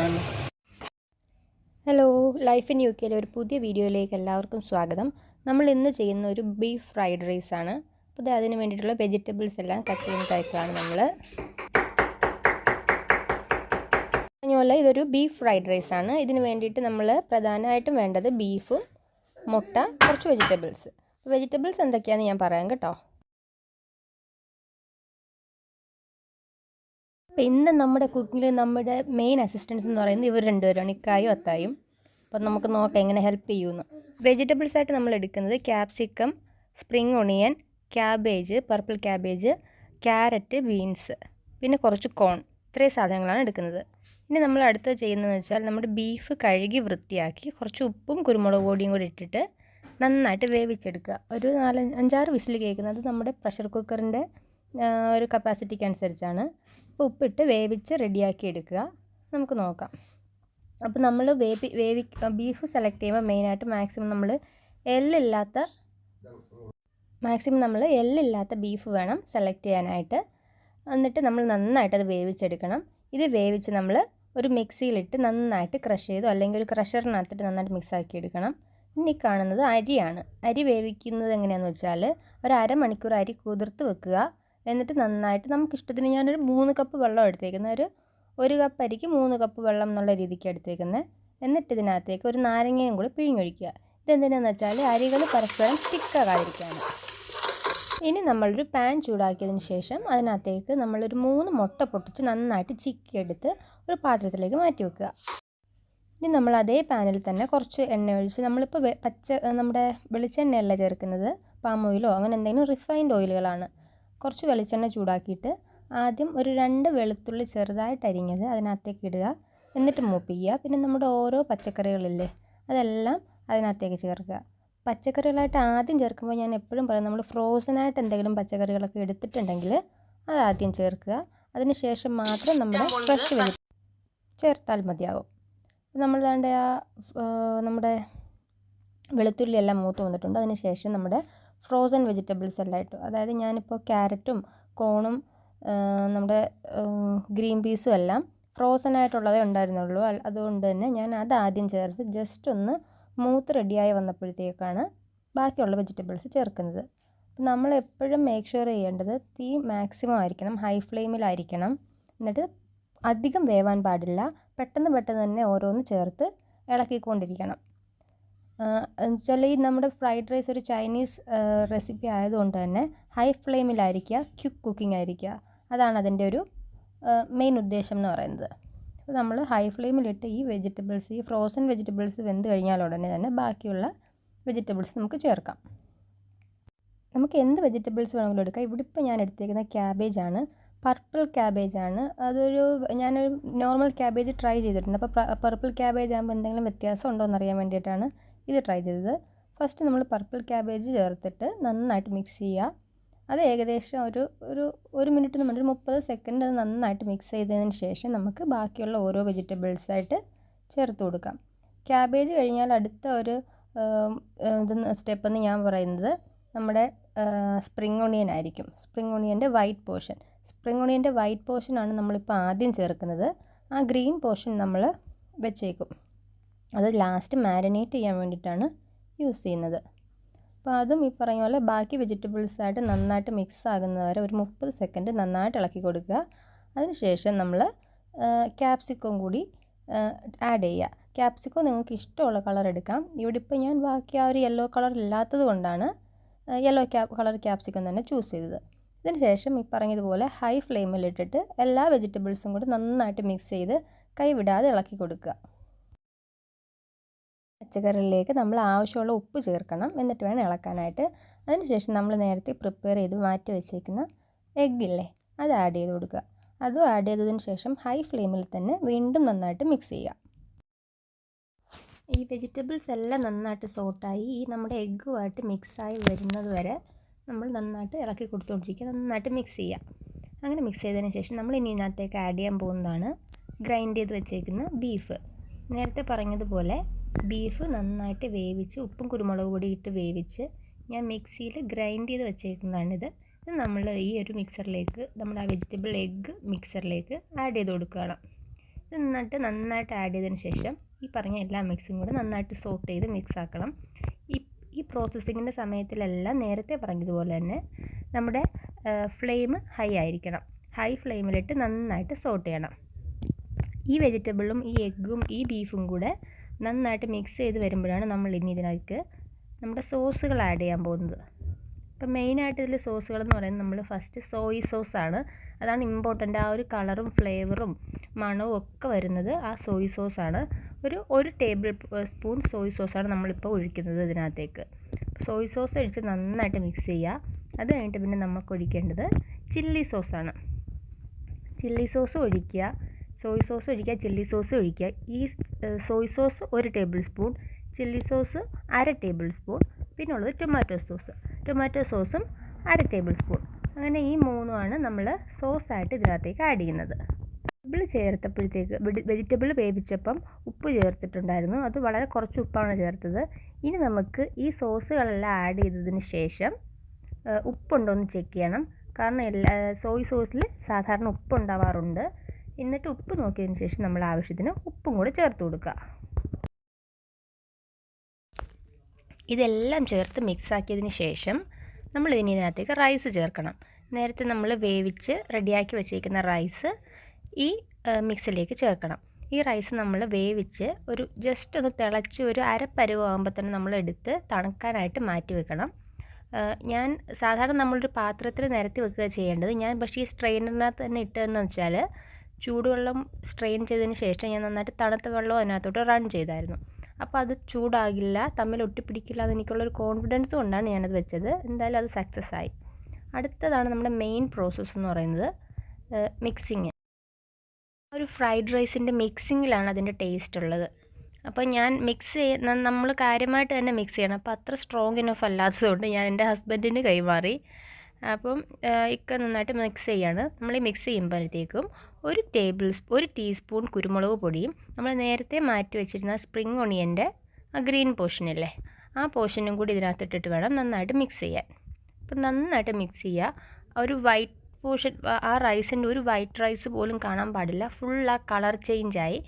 കാണുന്നത്. Hello, life in U കെയിലെ ഒരു പുതിയ വീഡിയോയിലേക്ക് എല്ലാവർക്കും സ്വാഗതം. നമ്മൾ ഇന്ന് ചെയ്യുന്ന ഒരു ബീഫ് ഫ്രൈഡ് റൈസ് ആണ്. അപ്പോൾ അതിന് വേണ്ടിയിട്ടുള്ള വെജിറ്റബിൾസ് എല്ലാം കട്ട് ചെയ്യുന്ന ടൈപ്പിലാണ് നമ്മൾ. പറഞ്ഞ ഇതൊരു ബീഫ് ഫ്രൈഡ് റൈസ് ആണ്. ഇതിന് വേണ്ടിയിട്ട് നമ്മൾ പ്രധാനമായിട്ടും വേണ്ടത് ബീഫും, മുട്ട, കുറച്ച് വെജിറ്റബിൾസ് എന്തൊക്കെയാണെന്ന് ഞാൻ പറയാം കേട്ടോ. അപ്പോൾ ഇന്ന് നമ്മുടെ കുക്കിങ്ങിൽ നമ്മുടെ മെയിൻ അസിസ്റ്റൻസ് എന്ന് പറയുന്നത് ഇവർ രണ്ടുപേരാണ്, ഇക്കായും അത്തായും. അപ്പോൾ നമുക്ക് നോക്കാം എങ്ങനെ ഹെൽപ്പ് ചെയ്യുമെന്ന്. വെജിറ്റബിൾസായിട്ട് നമ്മൾ എടുക്കുന്നത് capsicum, spring onion, cabbage, purple cabbage, carrot, beans, പിന്നെ കുറച്ച് കോൺ. ഇത്രയും സാധനങ്ങളാണ് എടുക്കുന്നത്. ഇനി നമ്മൾ അടുത്ത് ചെയ്യുന്നതെന്ന് വെച്ചാൽ നമ്മുടെ ബീഫ് കഴുകി വൃത്തിയാക്കി കുറച്ച് ഉപ്പും കുരുമുളക് പൊടിയും കൂടി ഇട്ടിട്ട് നന്നായിട്ട് വേവിച്ചെടുക്കുക. ഒരു 4-5-6 വിസിൽ കേൾക്കുന്നത് നമ്മുടെ പ്രഷർ കുക്കറിൻ്റെ ഒരു കപ്പാസിറ്റിക്ക് അനുസരിച്ചാണ്. അപ്പോൾ ഉപ്പിട്ട് വേവിച്ച് റെഡിയാക്കി എടുക്കുക. നമുക്ക് നോക്കാം. അപ്പോൾ നമ്മൾ ബീഫ് സെലക്ട് ചെയ്യുമ്പോൾ മെയിനായിട്ട് മാക്സിമം നമ്മൾ എല്ലില്ലാത്ത ബീഫ് വേണം സെലക്ട് ചെയ്യാനായിട്ട്. എന്നിട്ട് നമ്മൾ നന്നായിട്ട് അത് വേവിച്ചെടുക്കണം. ഇത് വേവിച്ച് നമ്മൾ ഒരു മിക്സിയിലിട്ട് നന്നായിട്ട് ക്രഷ് ചെയ്തോ അല്ലെങ്കിൽ ഒരു ക്രഷറിനകത്തിട്ട് നന്നായിട്ട് മിക്സാക്കി എടുക്കണം. ഇനി കാണുന്നത് അരിയാണ്. അരി വേവിക്കുന്നത് എങ്ങനെയാണെന്ന് വെച്ചാൽ ഒരു അരമണിക്കൂർ അരി കുതിർത്ത് വെക്കുക. എന്നിട്ട് നന്നായിട്ട് നമുക്കിഷ്ടത്തിന് ഞാനൊരു 3 കപ്പ് വെള്ളം എടുത്തേക്കുന്നത്. ഒരു കപ്പ് അരിക്ക് 3 കപ്പ് വെള്ളം എന്നുള്ള രീതിക്ക് എടുത്തേക്കുന്നത്. എന്നിട്ട് ഇതിനകത്തേക്ക് ഒരു നാരങ്ങയും കൂടി പിഴിഞ്ഞൊഴിക്കുക. ഇതെന്തിനാണെന്ന് വെച്ചാൽ അരികൾ പരസ്പരം സ്റ്റിക്കാകാതിരിക്കുകയാണ്. ഇനി നമ്മളൊരു പാൻ ചൂടാക്കിയതിന് ശേഷം അതിനകത്തേക്ക് നമ്മളൊരു 3 മുട്ട പൊട്ടിച്ച് നന്നായിട്ട് ചിക്കിയെടുത്ത് ഒരു പാത്രത്തിലേക്ക് മാറ്റി വെക്കുക. ഇനി നമ്മൾ അതേ പാനിൽ തന്നെ കുറച്ച് എണ്ണ ഒഴിച്ച്, നമ്മളിപ്പോൾ നമ്മുടെ വെളിച്ചെണ്ണയല്ല ചേർക്കുന്നത്, പാം ഓയിലോ അങ്ങനെ എന്തെങ്കിലും റിഫൈൻഡ് ഓയിലുകളാണ്. കുറച്ച് വെളിച്ചെണ്ണ ചൂടാക്കിയിട്ട് ആദ്യം ഒരു 2 വെളുത്തുള്ളി ചെറുതായിട്ട് അരിഞ്ഞത് അതിനകത്തേക്ക് ഇടുക. എന്നിട്ട് മൂപ്പിക്കുക. പിന്നെ നമ്മുടെ ഓരോ പച്ചക്കറികളില്ലേ അതെല്ലാം അതിനകത്തേക്ക് ചേർക്കുക. പച്ചക്കറികളായിട്ട് ആദ്യം ചേർക്കുമ്പോൾ ഞാൻ എപ്പോഴും പറയും, നമ്മൾ ഫ്രോസനായിട്ട് എന്തെങ്കിലും പച്ചക്കറികളൊക്കെ എടുത്തിട്ടുണ്ടെങ്കിൽ അത് ആദ്യം ചേർക്കുക. അതിന് ശേഷം മാത്രം നമ്മുടെ ഫ്രഷ് ചേർത്താൽ മതിയാവും. നമ്മുടെ വെളുത്തുള്ളി എല്ലാം മൂത്ത് വന്നിട്ടുണ്ട്. അതിന് ശേഷം നമ്മുടെ ഫ്രോസൺ വെജിറ്റബിൾസ് എല്ലാം ഇട്ടു. അതായത് ഞാനിപ്പോൾ ക്യാരറ്റും കോണും നമ്മുടെ ഗ്രീൻ പീസും എല്ലാം ഫ്രോസനായിട്ടുള്ളതേ ഉണ്ടായിരുന്നുള്ളൂ. അതുകൊണ്ട് തന്നെ ഞാൻ അത് ആദ്യം ചേർത്ത് ജസ്റ്റ് ഒന്ന് മൂത്ത് റെഡിയായി വന്നപ്പോഴത്തേക്കാണ് ബാക്കിയുള്ള വെജിറ്റബിൾസ് ചേർക്കുന്നത്. അപ്പോൾ നമ്മൾ എപ്പോഴും മേക്ക് ഷുവർ ചെയ്യേണ്ടത് തീ മാക്സിമം ആയിരിക്കണം, ഹൈ ഫ്ലെയിമിലായിരിക്കണം. എന്നിട്ട് അധികം വേവാൻ പാടില്ല. പെട്ടെന്ന് തന്നെ ഓരോന്ന് ചേർത്ത് ഇളക്കിക്കൊണ്ടിരിക്കണം. എന്നുവെച്ചാൽ ഈ നമ്മുടെ ഫ്രൈഡ് റൈസ് ഒരു ചൈനീസ് റെസിപ്പി ആയതുകൊണ്ട് തന്നെ ഹൈ ഫ്ലെയിമിലായിരിക്കുക, ക്വിക്ക് കുക്കിംഗ് ആയിരിക്കുക. അതാണ് അതിൻ്റെ ഒരു മെയിൻ ഉദ്ദേശം എന്ന് പറയുന്നത്. അപ്പോൾ നമ്മൾ ഹൈ ഫ്ലെയിമിലിട്ട് ഈ ഫ്രോസൺ വെജിറ്റബിൾസ് വെന്ത് കഴിഞ്ഞാൽ ഉടനെ തന്നെ ബാക്കിയുള്ള വെജിറ്റബിൾസ് നമുക്ക് ചേർക്കാം. നമുക്ക് എന്ത് വെജിറ്റബിൾസ് വേണമെങ്കിലും എടുക്കാം. ഇവിടെ ഇപ്പോൾ ഞാൻ എടുത്തേക്കുന്ന ക്യാബേജാണ്, പർപ്പിൾ ക്യാബേജാണ്. ഞാനൊരു നോർമൽ ക്യാബേജ് ട്രൈ ചെയ്തിട്ടുണ്ട്. അപ്പോൾ പർപ്പിൾ ക്യാബേജ് ആകുമ്പോൾ എന്തെങ്കിലും വ്യത്യാസം ഉണ്ടോ എന്നറിയാൻ വേണ്ടിയിട്ടാണ് ഇത് ട്രൈ ചെയ്തത്. ഫസ്റ്റ് നമ്മൾ പർപ്പിൾ ക്യാബേജ് ചേർത്തിട്ട് നന്നായിട്ട് മിക്സ് ചെയ്യുക. അത് ഏകദേശം ഒരു മിനിറ്റ് നമ്മൾ 30 സെക്കൻഡ് അത് നന്നായിട്ട് മിക്സ് ചെയ്തതിന് ശേഷം നമുക്ക് ബാക്കിയുള്ള ഓരോ വെജിറ്റബിൾസായിട്ട് ചേർത്ത് കൊടുക്കാം. ക്യാബേജ് കഴിഞ്ഞാൽ അടുത്ത ഒരു സ്റ്റെപ്പെന്ന് ഞാൻ പറയുന്നത് നമ്മുടെ സ്പ്രിംഗ് ഒണിയൻ ആയിരിക്കും. സ്പ്രിംഗ് ഒണിയൻ്റെ വൈറ്റ് പോർഷനാണ് നമ്മളിപ്പോൾ ആദ്യം ചേർക്കുന്നത്. ആ ഗ്രീൻ പോർഷൻ നമ്മൾ വെച്ചേക്കും. അത് ലാസ്റ്റ് മാരിനേറ്റ് ചെയ്യാൻ വേണ്ടിയിട്ടാണ് യൂസ് ചെയ്യുന്നത്. അപ്പോൾ അതും ഈ പറഞ്ഞ പോലെ ബാക്കി വെജിറ്റബിൾസായിട്ട് നന്നായിട്ട് മിക്സ് ആകുന്നവരെ ഒരു 30 സെക്കൻഡ് നന്നായിട്ട് ഇളക്കി കൊടുക്കുക. അതിനുശേഷം നമ്മൾ ക്യാപ്സിക്കം കൂടി ആഡ് ചെയ്യുക. ക്യാപ്സിക്കം നിങ്ങൾക്ക് ഇഷ്ടമുള്ള കളർ എടുക്കാം. ഇവിടെ ഇപ്പോൾ ഞാൻ ബാക്കി ആ ഒരു യെല്ലോ കളർ ഇല്ലാത്തത് കൊണ്ടാണ് യെല്ലോ കളർ ക്യാപ്സിക്കം തന്നെ ചൂസ് ചെയ്തത്. ഇതിന് ശേഷം ഈ പറഞ്ഞതുപോലെ ഹൈ ഫ്ലെയിമിലിട്ടിട്ട് എല്ലാ വെജിറ്റബിൾസും കൂടി നന്നായിട്ട് മിക്സ് ചെയ്ത് കൈവിടാതെ ഇളക്കി കൊടുക്കുക. പച്ചക്കറികളിലേക്ക് നമ്മൾ ആവശ്യമുള്ള ഉപ്പ് ചേർക്കണം. എന്നിട്ട് വേണം ഇളക്കാനായിട്ട്. അതിനുശേഷം നമ്മൾ നേരത്തെ പ്രിപ്പയർ ചെയ്ത് മാറ്റി വെച്ചേക്കുന്ന എഗ്ഗില്ലേ അത് ആഡ് ചെയ്ത് കൊടുക്കുക. അതും ആഡ് ചെയ്തതിന് ശേഷം ഹൈ ഫ്ലെയിമിൽ തന്നെ വീണ്ടും നന്നായിട്ട് മിക്സ് ചെയ്യുക. ഈ വെജിറ്റബിൾസ് എല്ലാം നന്നായിട്ട് സോട്ടായി നമ്മുടെ എഗ്ഗുമായിട്ട് മിക്സായി വരുന്നത് വരെ നമ്മൾ നന്നായിട്ട് ഇളക്കി കൊടുത്തുകൊണ്ടിരിക്കുക. നന്നായിട്ട് മിക്സ് ചെയ്യുക. അങ്ങനെ മിക്സ് ചെയ്തതിന് ശേഷം നമ്മൾ ഇനി ഇതിനകത്തേക്ക് ആഡ് ചെയ്യാൻ പോകുന്നതാണ് ഗ്രൈൻഡ് ചെയ്ത് വെച്ചേക്കുന്ന ബീഫ്. നേരത്തെ പറഞ്ഞതുപോലെ ബീഫ് നന്നായിട്ട് വേവിച്ച് ഉപ്പും കുരുമുളക് പൊടി ഇട്ട് വേവിച്ച് ഞാൻ മിക്സിയിൽ ഗ്രൈൻഡ് ചെയ്ത് വെച്ചേക്കുന്നതാണിത്. ഇത് നമ്മൾ ഈ ഒരു മിക്സറിലേക്ക് നമ്മുടെ ആ വെജിറ്റബിൾ എഗ്ഗ് മിക്സറിലേക്ക് ആഡ് ചെയ്ത് കൊടുക്കുകയാണ്. ഇത് നന്നായിട്ട് ആഡ് ചെയ്തതിന് ശേഷം ഈ പറഞ്ഞ എല്ലാ മിക്സും കൂടെ നന്നായിട്ട് സോട്ട് ചെയ്ത് മിക്സ് ആക്കണം. ഈ പ്രോസസ്സിങ്ങിൻ്റെ സമയത്തിലെല്ലാം നേരത്തെ പറഞ്ഞതുപോലെ തന്നെ നമ്മുടെ ഫ്ലെയിം ഹൈ ആയിരിക്കണം. ഹൈ ഫ്ലെയിമിലിട്ട് നന്നായിട്ട് സോട്ട് ചെയ്യണം. ഈ വെജിറ്റബിളും ഈ എഗ്ഗും ഈ ബീഫും കൂടെ നന്നായിട്ട് മിക്സ് ചെയ്ത് വരുമ്പോഴാണ് നമ്മൾ ഇനി ഇതിനകത്ത് നമ്മുടെ സോസുകൾ ആഡ് ചെയ്യാൻ പോകുന്നത്. ഇപ്പം മെയിനായിട്ട് ഇതിൽ സോസുകളെന്ന് പറയുന്നത് നമ്മൾ ഫസ്റ്റ് സോയ് സോസാണ്. അതാണ് ഇമ്പോർട്ടൻ്റ്. ആ ഒരു കളറും ഫ്ലേവറും മണവും ഒക്കെ വരുന്നത് ആ സോയ് സോസാണ്. ഒരു ടേബിൾ സ്പൂൺ സോയ് സോസാണ് നമ്മളിപ്പോൾ ഒഴിക്കുന്നത് ഇതിനകത്തേക്ക്. സോയ് സോസ് ഒഴിച്ച് നന്നായിട്ട് മിക്സ് ചെയ്യുക. അത് കഴിഞ്ഞിട്ട് പിന്നെ നമുക്ക് ഒഴിക്കേണ്ടത് ചില്ലി സോസാണ്. ചില്ലി സോസ് ഒഴിക്കുക, സോയ് സോസ് ഒഴിക്കുക, ചില്ലി സോസ് ഒഴിക്കുക. ഈ Soy sauce 1 table spoon, chilli sauce 1/2 table spoon, പിന്നെ ഉള്ളത് ടൊമാറ്റോ സോസും 1/2 ടേബിൾ സ്പൂൺ. അങ്ങനെ ഈ 3ആണ് നമ്മൾ സോസായിട്ട് ഇതിനകത്തേക്ക് ആഡ് ചെയ്യുന്നത്. വെജിറ്റബിൾ വേവിച്ചപ്പം ഉപ്പ് ചേർത്തിട്ടുണ്ടായിരുന്നു. അത് വളരെ കുറച്ച് ഉപ്പാണ് ചേർത്തത്. ഇനി നമുക്ക് ഈ സോസുകളെല്ലാം ആഡ് ചെയ്തതിന് ശേഷം ഉപ്പുണ്ടോ എന്ന് ചെക്ക് ചെയ്യണം. കാരണം സോയ് സോസിൽ സാധാരണ ഉപ്പുണ്ടാവാറുണ്ട്. എന്നിട്ട് ഉപ്പ് നോക്കിയതിന് ശേഷം നമ്മൾ ആവശ്യത്തിന് ഉപ്പും കൂടെ ചേർത്ത് കൊടുക്കുക. ഇതെല്ലാം ചേർത്ത് മിക്സാക്കിയതിന് ശേഷം നമ്മൾ ഇതിനകത്തേക്ക് റൈസ് ചേർക്കണം. നേരത്തെ നമ്മൾ വേവിച്ച് റെഡിയാക്കി വെച്ചേക്കുന്ന റൈസ് ഈ മിക്സിലേക്ക് ചേർക്കണം. ഈ റൈസ് നമ്മൾ വേവിച്ച് ജസ്റ്റ് ഒന്ന് തിളച്ച് ഒരു അരപ്പരുവാകുമ്പോൾ തന്നെ നമ്മൾ എടുത്ത് തണുക്കാനായിട്ട് മാറ്റി വെക്കണം. ഞാൻ സാധാരണ നമ്മളൊരു പാത്രത്തിൽ നിരത്തി വെക്കുക ചെയ്യേണ്ടത്. ഞാൻ പക്ഷേ ഈ സ്ട്രെയിനറിനകത്ത് തന്നെ ഇട്ടതെന്ന് വെച്ചാൽ ചൂടുവെള്ളം സ്ട്രെയിൻ ചെയ്തതിന് ശേഷം ഞാൻ നന്നായിട്ട് തണുത്ത വെള്ളം അതിനകത്തോട്ട് റൺ ചെയ്തായിരുന്നു. അപ്പോൾ അത് ചൂടാകില്ല, തമ്മിൽ ഒട്ടിപ്പിടിക്കില്ല എന്ന് എനിക്കുള്ളൊരു കോൺഫിഡൻസ് കൊണ്ടാണ് ഞാനത് വെച്ചത്. എന്തായാലും അത് സക്സസ് ആയി. അടുത്തതാണ് നമ്മുടെ മെയിൻ പ്രോസസ്സ് എന്ന് പറയുന്നത് മിക്സിങ്. ഒരു ഫ്രൈഡ് റൈസിൻ്റെ മിക്സിങ്ങിലാണ് അതിൻ്റെ ടേസ്റ്റ് ഉള്ളത്. അപ്പോൾ ഞാൻ നമ്മൾ കാര്യമായിട്ട് തന്നെ മിക്സ് ചെയ്യണം. അപ്പോൾ അത്ര സ്ട്രോങ് ഇനഫ് അല്ലാത്തതുകൊണ്ട് ഞാൻ എൻ്റെ ഹസ്ബൻഡിന് കൈമാറി. അപ്പം ഇക്ക നന്നായിട്ട് മിക്സ് ചെയ്യാണ്. നമ്മൾ ഈ മിക്സ് ചെയ്യുമ്പോഴത്തേക്കും 1 ടീസ്പൂൺ കുരുമുളക് പൊടിയും നമ്മൾ നേരത്തെ മാറ്റി വെച്ചിരുന്ന സ്പ്രിംഗ് ഒണിയൻ്റെ ആ ഗ്രീൻ പോർഷനില്ലേ, ആ പോർഷനും കൂടി ഇതിനകത്തിട്ടിട്ട് വേണം നന്നായിട്ട് മിക്സ് ചെയ്യാൻ. അപ്പം നന്നായിട്ട് മിക്സ് ചെയ്യുക. ഒരു വൈറ്റ് പോർഷൻ, ആ റൈസിൻ്റെ ഒരു വൈറ്റ് റൈസ് പോലും കാണാൻ പാടില്ല. ഫുൾ ആ കളർ ചേഞ്ചായി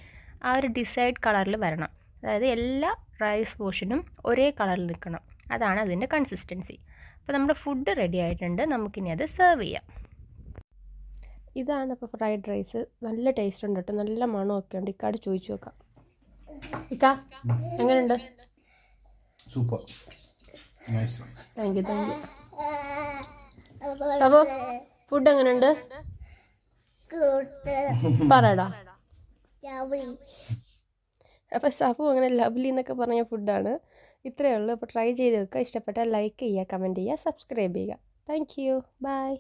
ആ ഒരു ഡിസൈഡ് കളറിൽ വരണം. അതായത് എല്ലാ റൈസ് പോർഷനും ഒരേ കളറിൽ നിൽക്കണം. അതാണ് അതിൻ്റെ കൺസിസ്റ്റൻസി. അപ്പോൾ നമ്മുടെ ഫുഡ് റെഡി ആയിട്ടുണ്ട്. നമുക്കിനി അത് സെർവ് ചെയ്യാം. ഇതാണ് ഇപ്പോൾ ഫ്രൈഡ് റൈസ്. നല്ല ടേസ്റ്റ് ഉണ്ട് കേട്ടോ, നല്ല മണമൊക്കെ ഉണ്ട്. ഇക്കാട് ചോദിച്ചു നോക്കാം. ഇക്ക എങ്ങനെയുണ്ട്? Super, thank you. അപ്പോൾ ഫുഡ് എങ്ങനെയുണ്ട് പറയടാ. അപ്പോൾ സഫു അങ്ങനെ ലവ്ലി എന്നൊക്കെ പറഞ്ഞ ഫുഡാണ്. ഇത്രയേ ഉള്ളൂ. അപ്പോൾ ട്രൈ ചെയ്ത് വെക്കുക. ഇഷ്ടപ്പെട്ടാൽ ലൈക്ക് ചെയ്യുക, കമൻറ്റ് ചെയ്യുക, സബ്സ്ക്രൈബ് ചെയ്യുക. Thank you, by.